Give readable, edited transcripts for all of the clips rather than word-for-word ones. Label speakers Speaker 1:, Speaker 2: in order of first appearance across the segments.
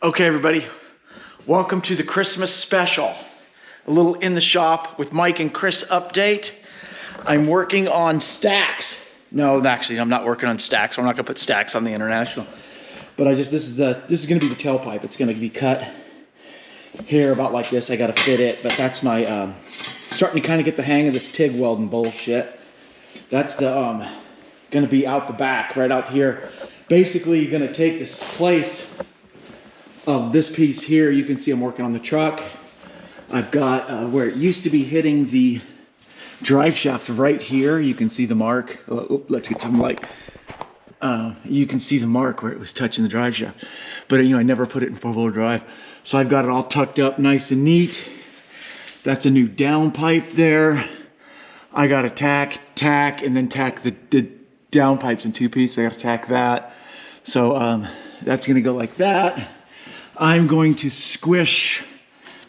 Speaker 1: Okay, everybody, welcome to the Christmas special. A little in the shop with Mike and Chris update. I'm working on stacks. No, actually, I'm not working on stacks. I'm not gonna put stacks on the International. But this is gonna be the tailpipe. It's gonna be cut here about like this. I gotta fit it, but that's my, starting to kind of get the hang of this TIG welding bullshit. That's the, gonna be out the back, right out here. Basically, you're gonna take this place of this piece here. You can see I'm working on the truck. I've got where it used to be hitting the drive shaft right here. You can see the mark. Let's get some light. You can see the mark where it was touching the drive shaft. But I never put it in four-wheel drive. So I've got it all tucked up nice and neat. That's a new down pipe there. I got to tack, and then tack the down pipes in two pieces. I got to tack that. So that's gonna go like that. I'm going to squish,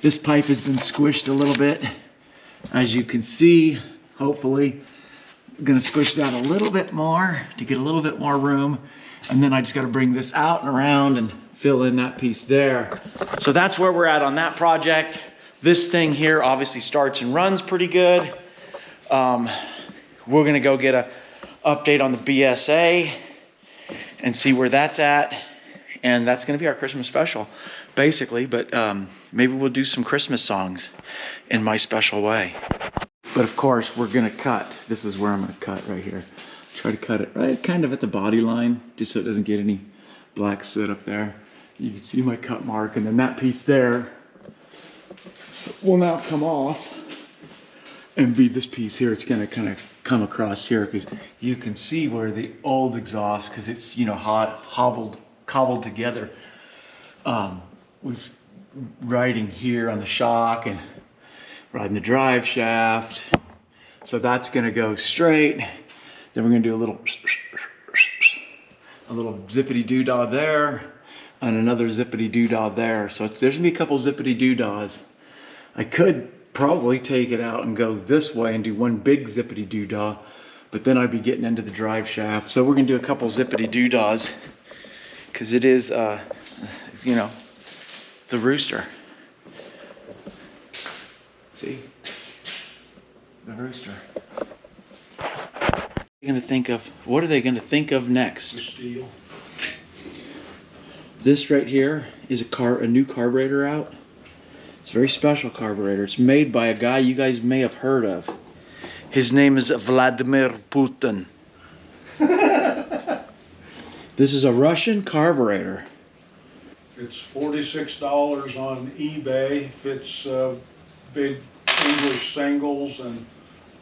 Speaker 1: this pipe has been squished a little bit. As you can see, hopefully, I'm gonna squish that a little bit more to get a little bit more room. And then I just gotta bring this out and around and fill in that piece there. So that's where we're at on that project. This thing here obviously starts and runs pretty good. We're gonna go get a update on the BSA and see where that's at. And that's going to be our Christmas special, basically. But maybe we'll do some Christmas songs in my special way. But of course, we're going to cut. This is where I'm going to cut right here. Try to cut it right kind of at the body line, just so it doesn't get any black soot up there. You can see my cut mark. And then that piece there will now come off and be this piece here. It's going to kind of come across here because you can see where the old exhaust, because it's, cobbled together, was riding here on the shock and riding the drive shaft. So that's gonna go straight. Then we're gonna do a little zippity doodah there and another zippity doodah there. So there's gonna be a couple zippity doodahs. I could probably take it out and go this way and do one big zippity doodah, but then I'd be getting into the drive shaft. So we're gonna do a couple zippity doodahs, because it is, the rooster. See? The rooster. What are they going to think of next? The steel. This right here is a new carburetor out. It's a very special carburetor. It's made by a guy you guys may have heard of. His name is Vladimir Putin. This is a Russian carburetor.
Speaker 2: It's $46 on eBay. Fits big English singles and,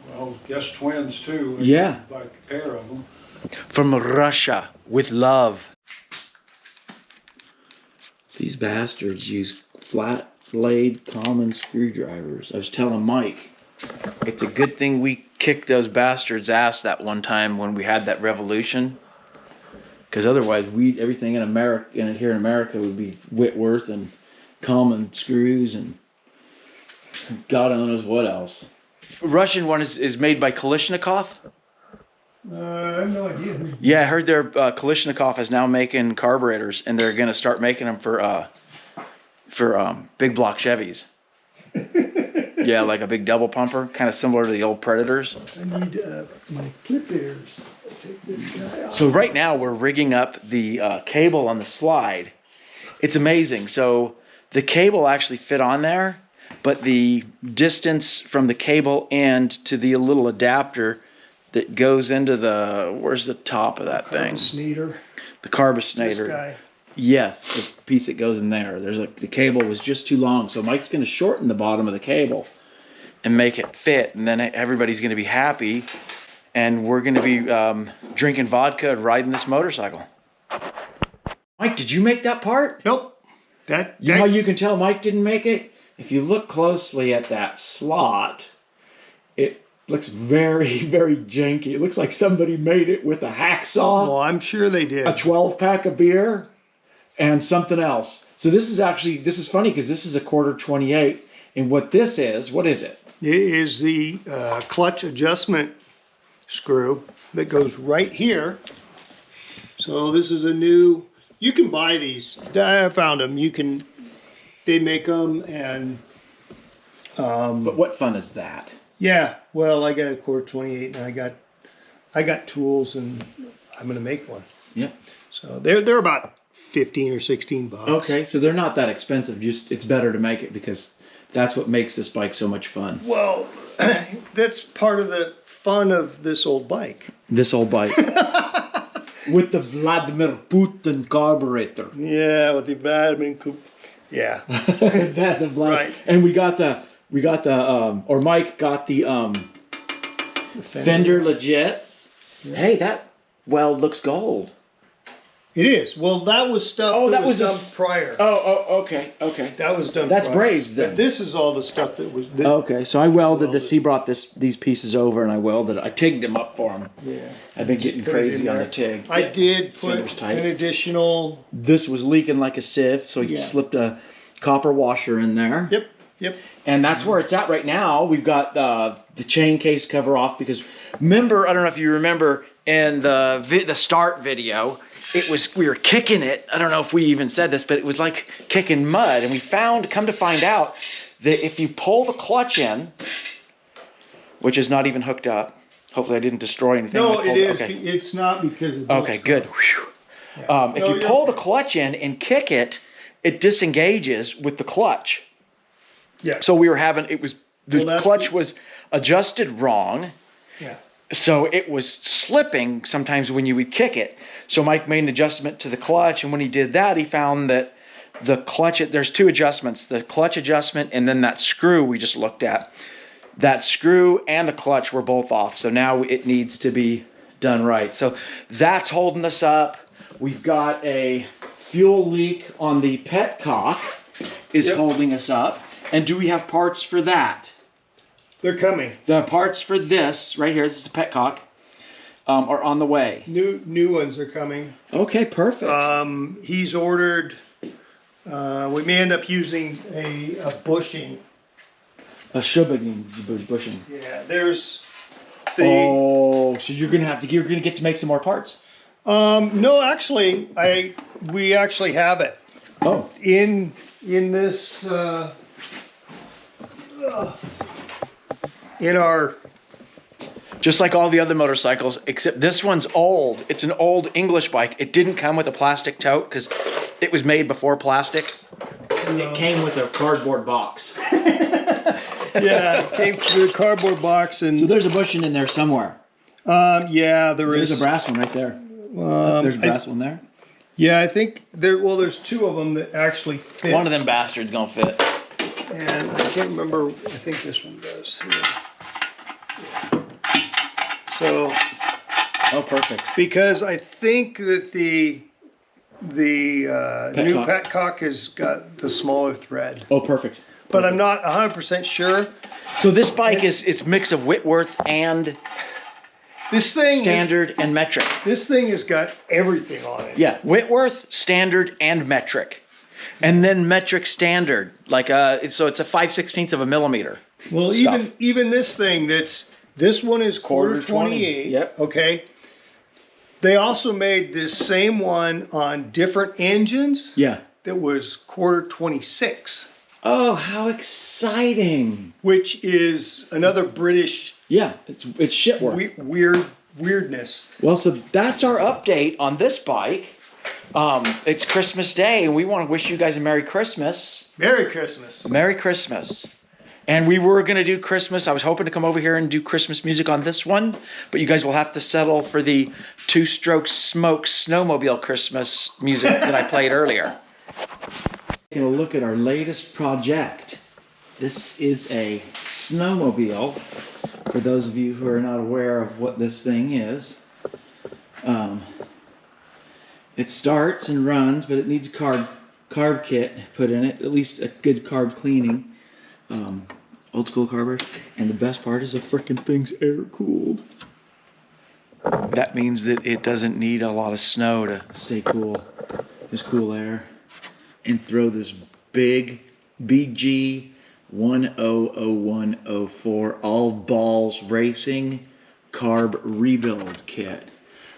Speaker 2: well, I guess twins too.
Speaker 1: Yeah.
Speaker 2: Like a pair of them.
Speaker 1: From Russia, with love. These bastards use flat blade common screwdrivers. I was telling Mike, it's a good thing we kicked those bastards' ass that one time when we had that revolution. Because otherwise, everything in America, here in America, would be Whitworth and common screws and God only knows what else. Russian one is made by Kalashnikov.
Speaker 2: I have no idea.
Speaker 1: Yeah, I heard Kalashnikov is now making carburetors, and they're going to start making them for big block Chevys. Yeah, like a big double pumper, kind of similar to the old Predators.
Speaker 2: I need my clip ears. Take this guy off.
Speaker 1: So right now we're rigging up the cable on the slide. It's amazing. So the cable actually fit on there, but the distance from the cable end to the little adapter that goes into where's the top of that thing? The carbosnator.
Speaker 2: This guy.
Speaker 1: Yes, the piece that goes in there. The cable was just too long, so Mike's going to shorten the bottom of the cable and make it fit, and then everybody's going to be happy, and we're going to be drinking vodka and riding this motorcycle. Mike, did you make that part?
Speaker 2: Nope.
Speaker 1: You know how you can tell Mike didn't make it? If you look closely at that slot, it looks very, very janky. It looks like somebody made it with a hacksaw.
Speaker 2: Well, I'm sure they did.
Speaker 1: A 12-pack of beer and something else. So this is funny because this is a quarter 28. And what is it?
Speaker 2: It is the clutch adjustment screw that goes right here. So this is a new You can buy these. I found them. They make them, and
Speaker 1: But what fun is that?
Speaker 2: yeah. Well, I got a quarter 28, and I got tools, and I'm gonna make one.
Speaker 1: Yep.
Speaker 2: So they're about 15 or 16 bucks.
Speaker 1: Okay, so they're not that expensive. Just it's better to make it because that's what makes this bike so much fun.
Speaker 2: Well, that's part of the fun of this old bike.
Speaker 1: This old bike. With the Vladimir Putin carburetor.
Speaker 2: Yeah, with the vitamin coupe. Yeah.
Speaker 1: Right. And we got the or Mike got the Fender legit. Yeah. Hey, that weld looks gold.
Speaker 2: It is. Well, that was stuff that was done prior.
Speaker 1: Oh, okay.
Speaker 2: That was done
Speaker 1: That's
Speaker 2: prior.
Speaker 1: brazed then.
Speaker 2: This is all the stuff that was...
Speaker 1: Okay, so I welded this. He brought these pieces over and I welded it. I tigged them up for him.
Speaker 2: Yeah.
Speaker 1: I've been getting crazy on the TIG.
Speaker 2: I did put an additional...
Speaker 1: This was leaking like a sieve, so you slipped a copper washer in there.
Speaker 2: Yep.
Speaker 1: And that's where it's at right now. We've got the chain case cover off because remember, I don't know if you remember in the start video, we were kicking it. I don't know if we even said this, but it was like kicking mud. And we come to find out that if you pull the clutch in, which is not even hooked up, hopefully I didn't destroy anything.
Speaker 2: No, it is. Okay. It's not because of
Speaker 1: okay, good. Yeah. If you pull the clutch in and kick it, it disengages with the clutch.
Speaker 2: Yeah.
Speaker 1: So we were having, the clutch was adjusted wrong.
Speaker 2: Yeah.
Speaker 1: So it was slipping sometimes when you would kick it. So Mike made an adjustment to the clutch, and when he did that, he found that the clutch, there's two adjustments, the clutch adjustment and then that screw we just looked at. That screw and the clutch were both off, so now it needs to be done right. So that's holding us up. We've got a fuel leak on the petcock is holding us up. And do we have parts for that?
Speaker 2: They're coming.
Speaker 1: The parts for this, right here, this is the petcock, are on the way.
Speaker 2: New ones are coming.
Speaker 1: Okay, perfect.
Speaker 2: He's ordered, we may end up using a bushing.
Speaker 1: A bushing.
Speaker 2: Yeah, there's
Speaker 1: Oh, so you're gonna get to make some more parts.
Speaker 2: No, actually, we actually have it.
Speaker 1: Oh.
Speaker 2: In this, in our...
Speaker 1: Just like all the other motorcycles, except this one's old. It's an old English bike. It didn't come with a plastic tote because it was made before plastic. No. It came with a cardboard box.
Speaker 2: Yeah, it came with a cardboard box. And
Speaker 1: so there's a bushing in there somewhere.
Speaker 2: Yeah, there's
Speaker 1: a brass one right there. There's a brass one there.
Speaker 2: Yeah, I think there's two of them that actually fit.
Speaker 1: One of them bastards gonna fit.
Speaker 2: And I can't remember, I think this one does. Yeah. So.
Speaker 1: Oh, perfect.
Speaker 2: Because I think that the new petcock has got the smaller thread.
Speaker 1: Oh, perfect.
Speaker 2: But I'm not 100% sure.
Speaker 1: So this bike it's a mix of Whitworth and
Speaker 2: this thing
Speaker 1: standard and metric.
Speaker 2: This thing has got everything on it.
Speaker 1: Yeah, Whitworth, standard, and metric. And then metric standard, like so it's a 5/16 of a millimeter.
Speaker 2: Well,
Speaker 1: stuff.
Speaker 2: even this thing this one is quarter 28.
Speaker 1: Yep.
Speaker 2: Okay. They also made this same one on different engines.
Speaker 1: Yeah.
Speaker 2: That was quarter 26.
Speaker 1: Oh, how exciting!
Speaker 2: Which is another British.
Speaker 1: Yeah, it's shit work.
Speaker 2: Weirdness.
Speaker 1: Well, so that's our update on this bike. It's Christmas Day, and we want to wish you guys a Merry Christmas.
Speaker 2: Merry Christmas.
Speaker 1: Merry Christmas. And we were going to do Christmas. I was hoping to come over here and do Christmas music on this one, but you guys will have to settle for the two-stroke smoke snowmobile Christmas music that I played earlier. Taking a look at our latest project. This is a snowmobile. For those of you who are not aware of what this thing is, it starts and runs, but it needs a carb kit put in it, at least a good carb cleaning. Old school carbers. And the best part is the frickin' thing's air cooled. That means that it doesn't need a lot of snow to stay cool. Just cool air. And throw this big BG 100104 all balls racing carb rebuild kit.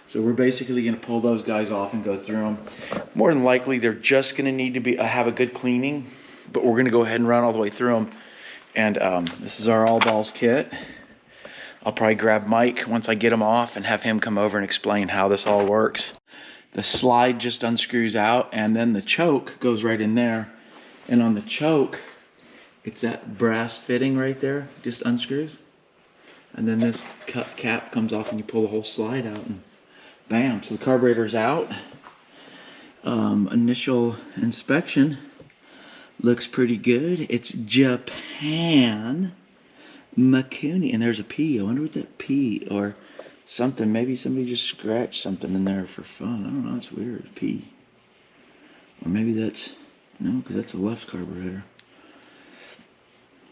Speaker 1: So we're basically gonna pull those guys off and go through them. More than likely, they're just gonna need to be have a good cleaning, but we're gonna go ahead and run all the way through them. And this is our all balls kit. I'll probably grab Mike once I get him off and have him come over and explain how this all works. The slide just unscrews out, and then the choke goes right in there. And on the choke, it's that brass fitting right there, just unscrews. And then this cap comes off and you pull the whole slide out and bam, so the carburetor's out. Initial inspection looks pretty good. It's Japan Makuni, and there's a P. I wonder what that P or something. Maybe somebody just scratched something in there for fun. I don't know. It's weird. P. Or maybe that's no, because that's a left carburetor.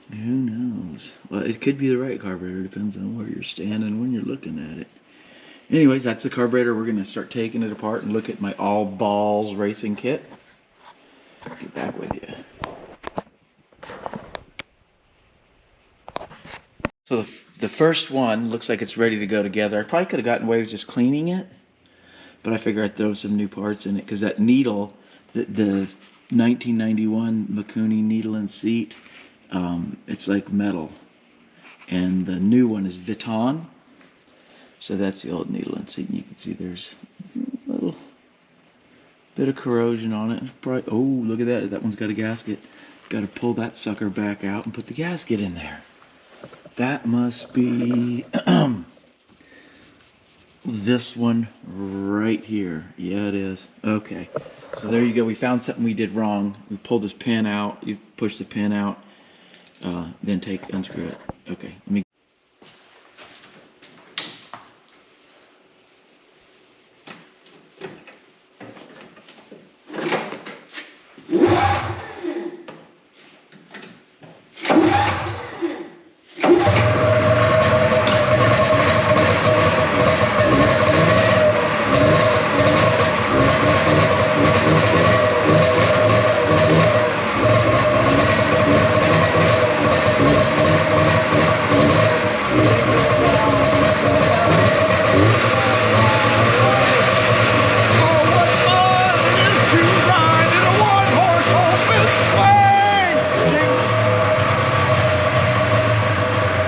Speaker 1: Who knows? Well, it could be the right carburetor. Depends on where you're standing when you're looking at it. Anyways, that's the carburetor. We're going to start taking it apart and look at my all balls racing kit. Get back with you. So the first one looks like it's ready to go together. I probably could have gotten away with just cleaning it, but I figure I'd throw some new parts in it because that needle, the 1991 Makuni needle and seat, it's like metal. And the new one is Vuitton. So that's the old needle and seat, and you can see there's a little bit of corrosion on it. It's probably, oh, look at that. That one's got a gasket. Got to pull that sucker back out and put the gasket in there. That must be this one right here. Yeah, it is. Okay. So there you go. We found something we did wrong. We pulled this pin out. You push the pin out, then unscrew it. Okay. Let me.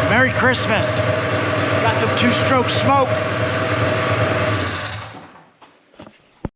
Speaker 1: Merry Christmas. Got some two-stroke smoke.